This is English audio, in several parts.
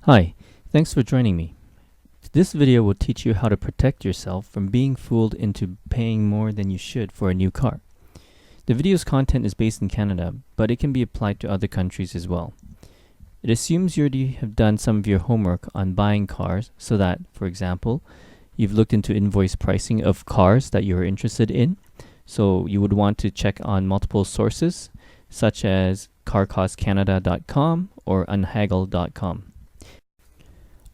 Hi, thanks for joining me. This video will teach you how to protect yourself from being fooled into paying more than you should for a new car. The video's content is based in Canada, but it can be applied to other countries as well. It assumes you already have done some of your homework on buying cars so that, for example, you've looked into invoice pricing of cars that you're interested in. So you would want to check on multiple sources such as carcostcanada.com or unhaggle.com.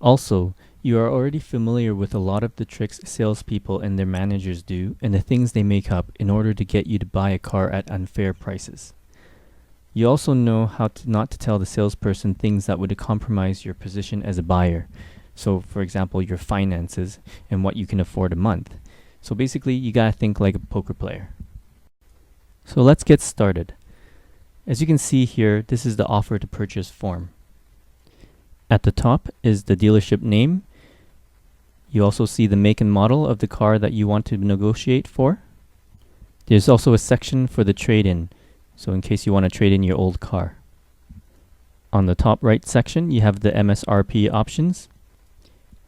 Also, you are already familiar with a lot of the tricks salespeople and their managers do and the things they make up in order to get you to buy a car at unfair prices. You also know how not to tell the salesperson things that would compromise your position as a buyer. So, for example, your finances and what you can afford a month. So basically, you gotta think like a poker player. So let's get started. As you can see here, this is the offer to purchase form. At the top is the dealership name. You also see the make and model of the car that you want to negotiate for. There's also a section for the trade-in, so in case you want to trade in your old car. On the top right section, you have the MSRP options.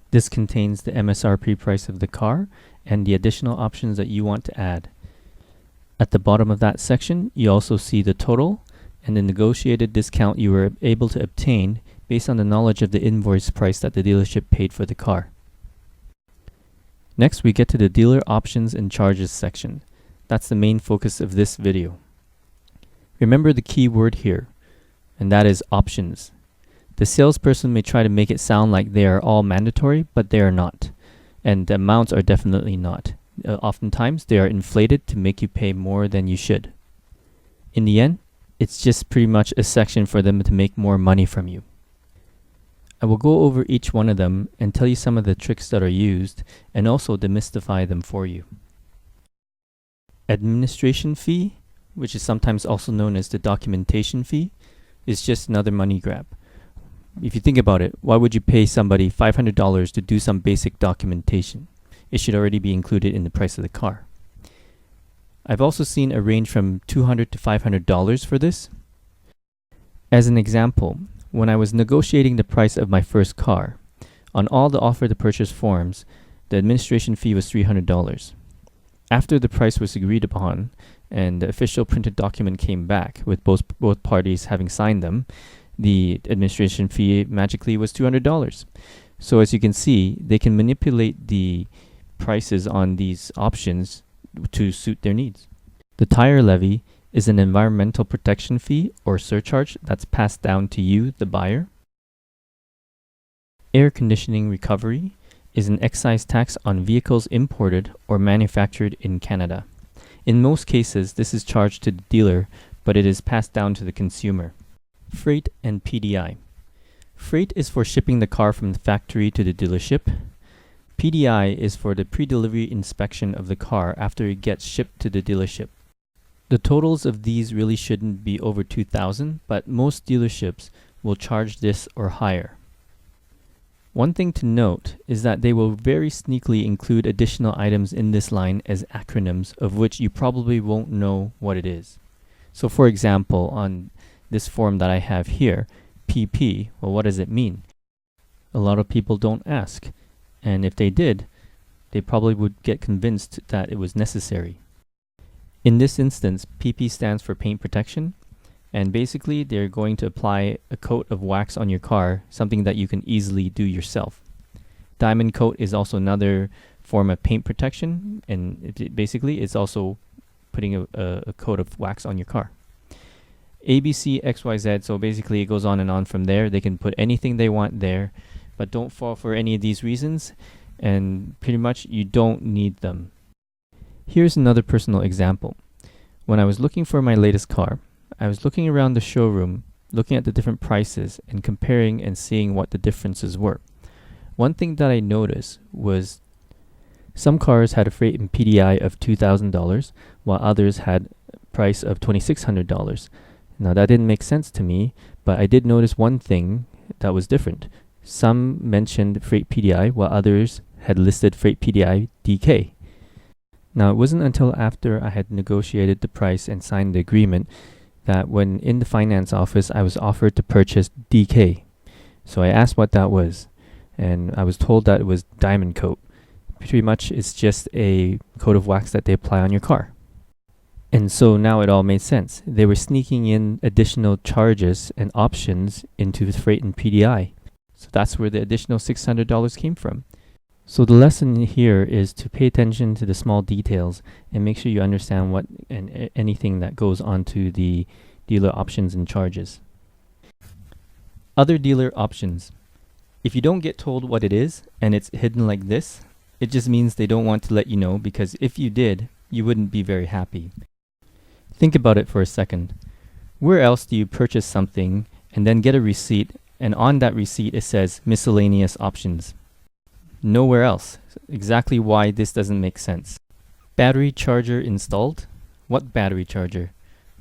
This contains the MSRP price of the car and the additional options that you want to add. At the bottom of that section, you also see the total and the negotiated discount you were able to obtain based on the knowledge of the invoice price that the dealership paid for the car. Next, we get to the dealer options and charges section. That's the main focus of this video. Remember the key word here, and that is options. The salesperson may try to make it sound like they are all mandatory, but they are not. And the amounts are definitely not. Oftentimes, they are inflated to make you pay more than you should. In the end, it's just pretty much a section for them to make more money from you. I will go over each one of them and tell you some of the tricks that are used and also demystify them for you. Administration fee, which is sometimes also known as the documentation fee, is just another money grab. If you think about it, why would you pay somebody $500 to do some basic documentation? It should already be included in the price of the car. I've also seen a range from $200 to $500 for this. As an example, when I was negotiating the price of my first car, on all the offer to purchase forms, the administration fee was $300. After the price was agreed upon and the official printed document came back with both parties having signed them, the administration fee magically was $200. So as you can see, they can manipulate the prices on these options to suit their needs. The tire levy is an environmental protection fee or surcharge that's passed down to you, the buyer. Air conditioning recovery is an excise tax on vehicles imported or manufactured in Canada. In most cases, this is charged to the dealer, but it is passed down to the consumer. Freight and PDI. Freight is for shipping the car from the factory to the dealership. PDI is for the pre-delivery inspection of the car after it gets shipped to the dealership. The totals of these really shouldn't be over $2,000, but most dealerships will charge this or higher. One thing to note is that they will very sneakily include additional items in this line as acronyms of which you probably won't know what it is. So for example, on this form that I have here, PP, well, what does it mean? A lot of people don't ask, and if they did, they probably would get convinced that it was necessary. In this instance, PP stands for paint protection, and basically they're going to apply a coat of wax on your car, something that you can easily do yourself. Diamond coat is also another form of paint protection, and basically it's also putting a coat of wax on your car. ABC, XYZ, so basically it goes on and on from there. They can put anything they want there, but don't fall for any of these reasons, and pretty much you don't need them. Here's another personal example. When I was looking for my latest car, I was looking around the showroom, looking at the different prices and comparing and seeing what the differences were. One thing that I noticed was some cars had a freight and PDI of $2,000, while others had a price of $2,600. Now that didn't make sense to me, but I did notice one thing that was different. Some mentioned freight PDI, while others had listed freight PDI DK. Now, it wasn't until after I had negotiated the price and signed the agreement that when in the finance office, I was offered to purchase DK. So I asked what that was, and I was told that it was diamond coat. Pretty much it's just a coat of wax that they apply on your car. And so now it all made sense. They were sneaking in additional charges and options into the freight and PDI. So that's where the additional $600 came from. So the lesson here is to pay attention to the small details and make sure you understand what and anything that goes onto the dealer options and charges. Other dealer options. If you don't get told what it is and it's hidden like this, it just means they don't want to let you know, because if you did, you wouldn't be very happy. Think about it for a second. Where else do you purchase something and then get a receipt, and on that receipt it says miscellaneous options? Nowhere else. Exactly why this doesn't make sense. Battery charger installed? What battery charger?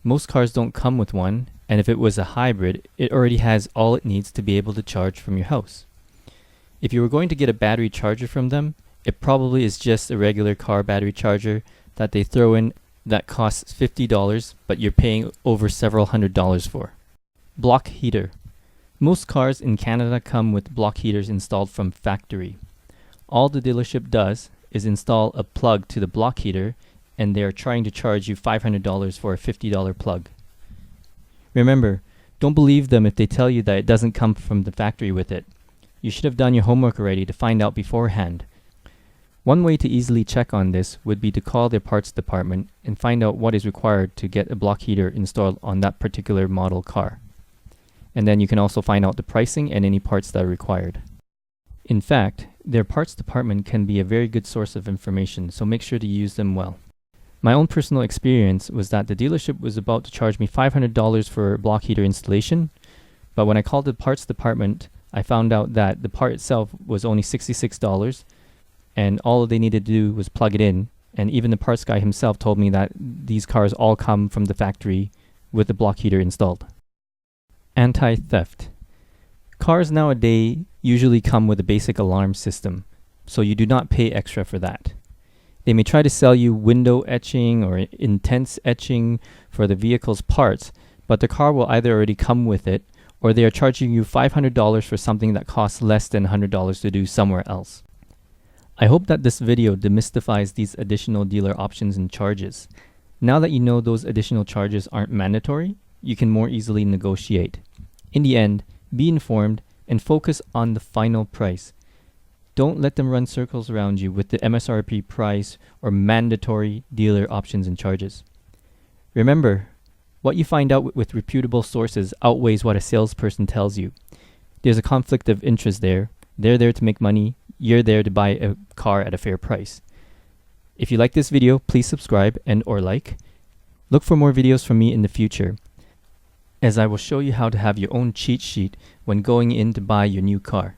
Most cars don't come with one, and if it was a hybrid, it already has all it needs to be able to charge from your house. If you were going to get a battery charger from them, it probably is just a regular car battery charger that they throw in that costs $50, but you're paying over several $100s for. Block heater. Most cars in Canada come with block heaters installed from factory. All the dealership does is install a plug to the block heater, and they're trying to charge you $500 for a $50 plug. Remember, don't believe them if they tell you that it doesn't come from the factory with it. You should have done your homework already to find out beforehand. One way to easily check on this would be to call their parts department and find out what is required to get a block heater installed on that particular model car. And then you can also find out the pricing and any parts that are required. In fact, their parts department can be a very good source of information, so make sure to use them well. My own personal experience was that the dealership was about to charge me $500 for block heater installation, but when I called the parts department, I found out that the part itself was only $66, and all they needed to do was plug it in, and even the parts guy himself told me that these cars all come from the factory with the block heater installed. Anti-theft. Cars nowadays usually come with a basic alarm system, so you do not pay extra for that. They may try to sell you window etching or intense etching for the vehicle's parts, but the car will either already come with it, or they are charging you $500 for something that costs less than $100 to do somewhere else. I hope that this video demystifies these additional dealer options and charges. Now that you know those additional charges aren't mandatory, you can more easily negotiate. In the end, be informed and focus on the final price. Don't let them run circles around you with the MSRP price or mandatory dealer options and charges. Remember, what you find out with reputable sources outweighs what a salesperson tells you. There's a conflict of interest there. They're there to make money. You're there to buy a car at a fair price. If you like this video, please subscribe and or like. Look for more videos from me in the future, as I will show you how to have your own cheat sheet when going in to buy your new car.